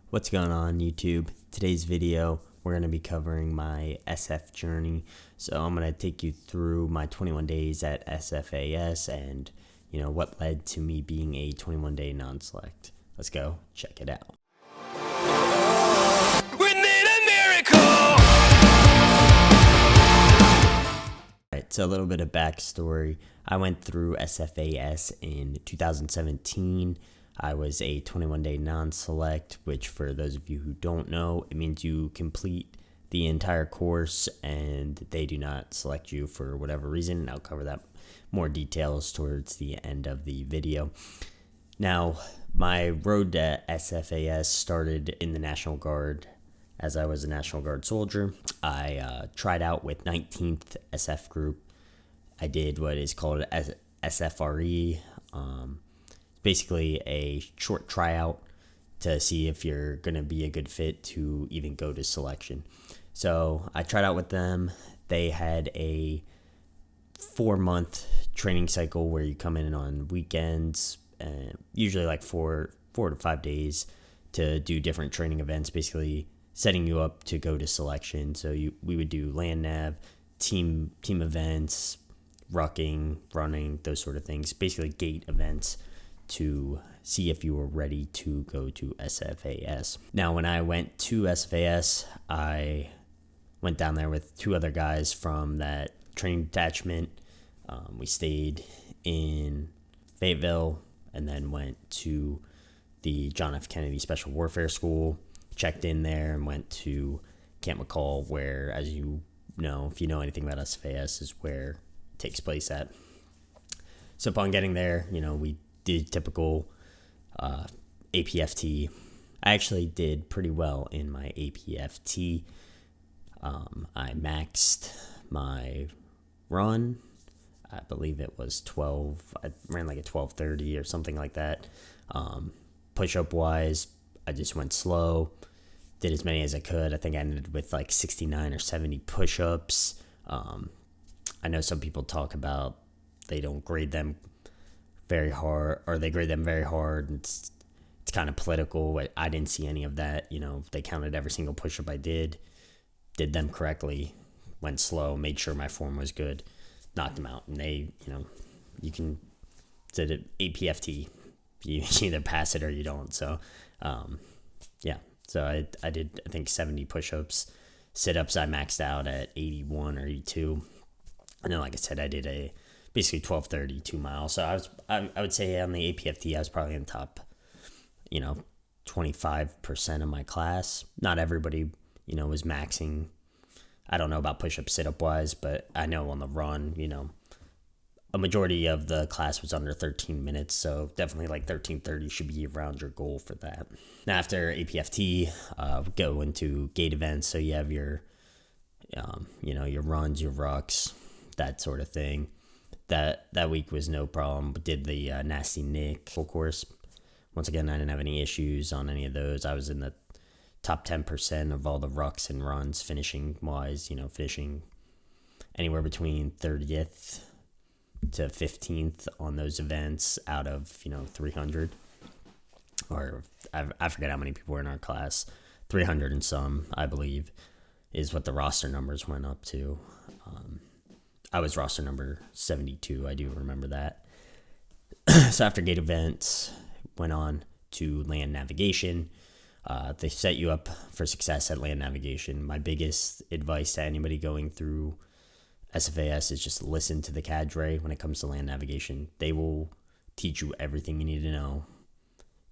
What's going on YouTube? Today's video, we're going to be covering my SF journey. So I'm going to take you through my 21 days at SFAS and, what led to me being a 21-day non-select. Let's go check it out. We need a miracle! Alright, so a little bit of backstory. I went through SFAS in 2017. I was a 21-day non-select, which for those of you who don't know, it means you complete the entire course and they do not select you for whatever reason. I'll cover that more details towards the end of the video. Now, my road to SFAS started in the National Guard as I was a National Guard soldier. I tried out with 19th SF Group. I did what is called SFRE, basically a short tryout to see if you're going to be a good fit to even go to selection. So I tried out with them. They had a 4-month training cycle where you come in on weekends, usually like 4 to 5 days to do different training events, basically setting you up to go to selection. So we would do land nav, team events, rucking, running, those sort of things, basically gate events to see if you were ready to go to SFAS. Now, when I went to SFAS, I went down there with 2 other guys from that training detachment. We stayed in Fayetteville and then went to the John F. Kennedy Special Warfare School, checked in there and went to Camp McCall, where, as you know, if you know anything about SFAS, is where it takes place at. So upon getting there, we did typical APFT. I actually did pretty well in my APFT. I maxed my run. I believe it was 12. I ran like a 12:30 or something like that. Push-up wise, I just went slow. Did as many as I could. I think I ended with like 69 or 70 push-ups. I know some people talk about they don't grade them very hard, or they grade them very hard. It's kind of political. I didn't see any of that. They counted every single push-up I did them correctly, went slow, made sure my form was good, knocked them out. And they, you can, did it APFT. You either pass it or you don't. So, yeah. So I did, I think, 70 push-ups. Sit-ups I maxed out at 81 or 82. And then, like I said, I did basically 12:30, 2 miles. So I would say on the APFT, I was probably in the top, 25% of my class. Not everybody, was maxing. I don't know about push-up, sit-up wise, but I know on the run, a majority of the class was under 13 minutes. So definitely like 13:30 should be around your goal for that. Now after APFT, we go into gate events. So you have your, your runs, your rucks, that sort of thing. That week was no problem. We did the Nasty Nick full course. Once again, I didn't have any issues on any of those. I was in the top 10% of all the rucks and runs finishing wise, finishing anywhere between 30th to 15th on those events out of, 300. Or I forget how many people were in our class. 300 and some, I believe, is what the roster numbers went up to. I was roster number 72. I do remember that. So after gate events, went on to land navigation. They set you up for success at land navigation. My biggest advice to anybody going through SFAS is just listen to the cadre when it comes to land navigation. They will teach you everything you need to know.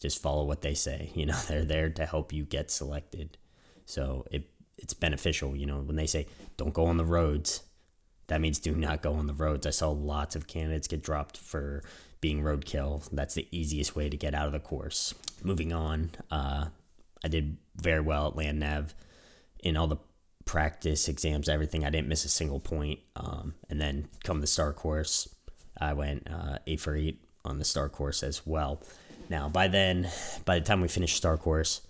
Just follow what they say. They're there to help you get selected. So it's beneficial. When they say don't go on the roads, that means do not go on the roads. I saw lots of candidates get dropped for being roadkill. That's the easiest way to get out of the course. Moving on, I did very well at land nav in all the practice exams, everything. I didn't miss a single point. And then come the STAR course, I went 8 for 8 on the STAR course as well. Now, by the time we finished STAR course,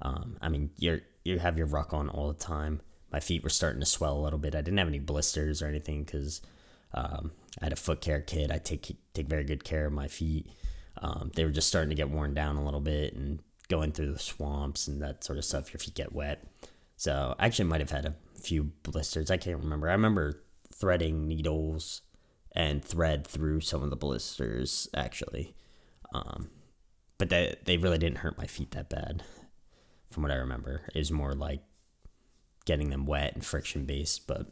you have your ruck on all the time. My feet were starting to swell a little bit. I didn't have any blisters or anything because I had a foot care kit. I take very good care of my feet. They were just starting to get worn down a little bit and going through the swamps and that sort of stuff, your feet get wet. So I actually might have had a few blisters. I can't remember. I remember threading needles and thread through some of the blisters, actually. But they really didn't hurt my feet that bad, from what I remember. It was more like getting them wet and friction based. But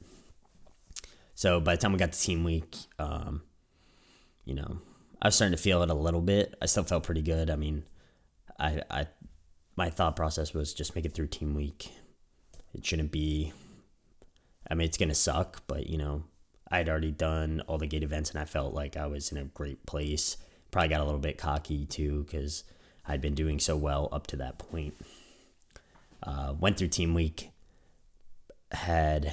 so by the time we got to team week, I was starting to feel it a little bit. I still felt pretty good. I mean, my thought process was just make it through team week. It shouldn't be, it's going to suck, but, I'd already done all the gate events and I felt like I was in a great place. Probably got a little bit cocky too because I'd been doing so well up to that point. Went through team week, had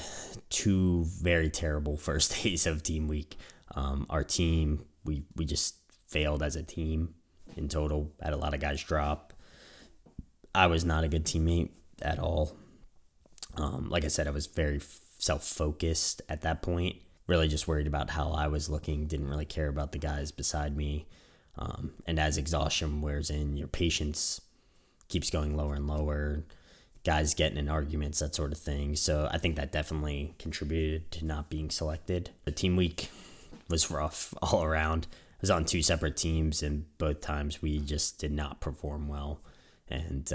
2 very terrible first days of team week. Our team, we just failed as a team in total. Had a lot of guys drop. I was not a good teammate at all. Like I said, I was very self-focused at that point. Really just worried about how I was looking. Didn't really care about the guys beside me. And as exhaustion wears in, your patience keeps going lower and lower. Guys getting in arguments, that sort of thing. So I think that definitely contributed to not being selected. The team week was rough all around. I was on 2 separate teams, and both times we just did not perform well. And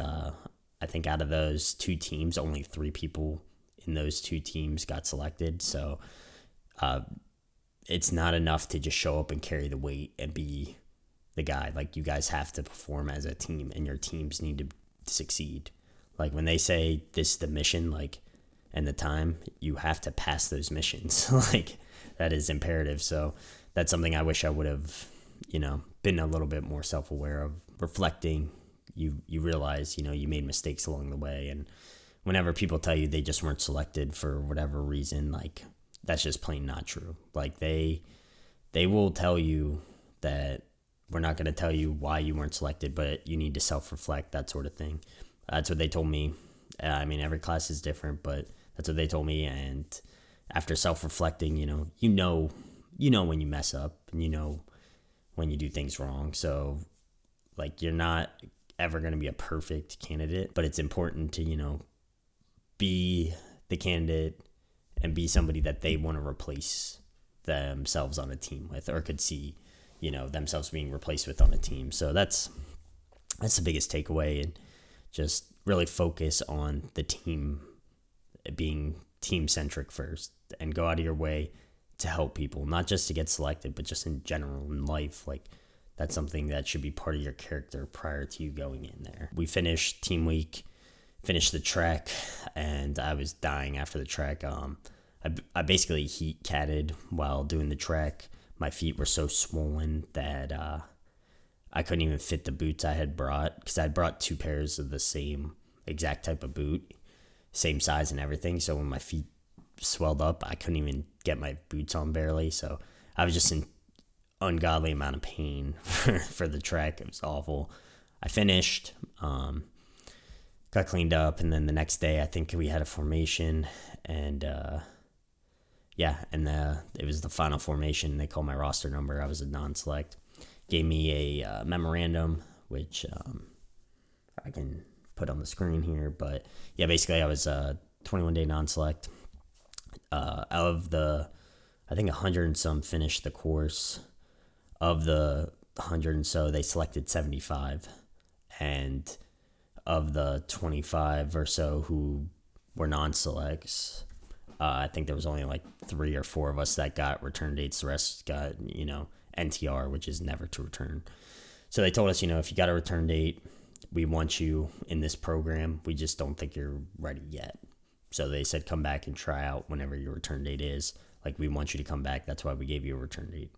I think out of those 2 teams, only 3 people in those 2 teams got selected. So it's not enough to just show up and carry the weight and be the guy. Like, you guys have to perform as a team, and your teams need to succeed. Like, when they say this is the mission, and the time, you have to pass those missions. That is imperative. So that's something I wish I would have, been a little bit more self-aware of. Reflecting, you realize, you made mistakes along the way. And whenever people tell you they just weren't selected for whatever reason, that's just plain not true. They will tell you that we're not going to tell you why you weren't selected, but you need to self-reflect, that sort of thing. That's what they told me. Every class is different, but that's what they told me. And after self-reflecting, you know when you mess up, and when you do things wrong. So, you're not ever going to be a perfect candidate, but it's important to, be the candidate and be somebody that they want to replace themselves on a team with, or could see, themselves being replaced with on a team. So that's the biggest takeaway, and just really focus on the team, being team-centric first, and go out of your way to help people, not just to get selected, but just in general in life. That's something that should be part of your character prior to you going in there. We finished team week, finished the trek, and I was dying after the trek. I basically heat catted while doing the trek. My feet were so swollen that I couldn't even fit the boots I had brought, because I had brought 2 pairs of the same exact type of boot, same size and everything. So when my feet swelled up, I couldn't even get my boots on barely. So I was just in ungodly amount of pain for the trek. It was awful. I finished, got cleaned up, and then the next day I think we had a formation, and it was the final formation. They called my roster number. I was a non-select. Gave me a memorandum, which I can put on the screen here. But yeah, basically I was a 21-day non-select. Out of the, I think 100 and some finished the course. Of the 100 and so, they selected 75. And of the 25 or so who were non-selects, I think there was only 3 or 4 of us that got return dates. The rest got, NTR, which is never to return. So they told us, if you got a return date, we want you in this program. We just don't think you're ready yet. So they said, come back and try out whenever your return date is. We want you to come back. That's why we gave you a return date.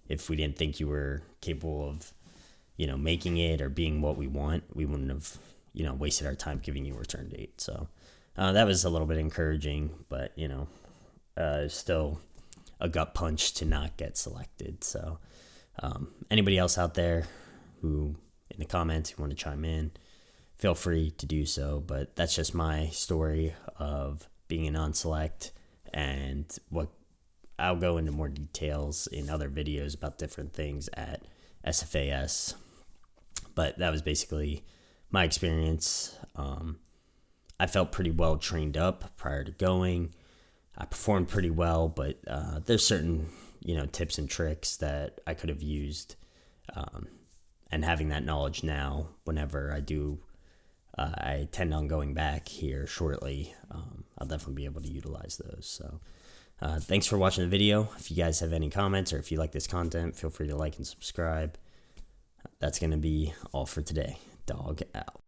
If we didn't think you were capable of, making it or being what we want, we wouldn't have, wasted our time giving you a return date. So that was a little bit encouraging, but, still a gut punch to not get selected. So anybody else out there who in the comments who want to chime in, feel free to do so. But that's just my story of being a non-select, and what I'll go into more details in other videos about different things at SFAS. But that was basically my experience. I felt pretty well trained up prior to going. I performed pretty well, but there's certain tips and tricks that I could have used, and having that knowledge now, whenever I intend on going back here shortly, I'll definitely be able to utilize those. So thanks for watching the video. If you guys have any comments or if you like this content, feel free to like and subscribe. That's going to be all for today. Dog out.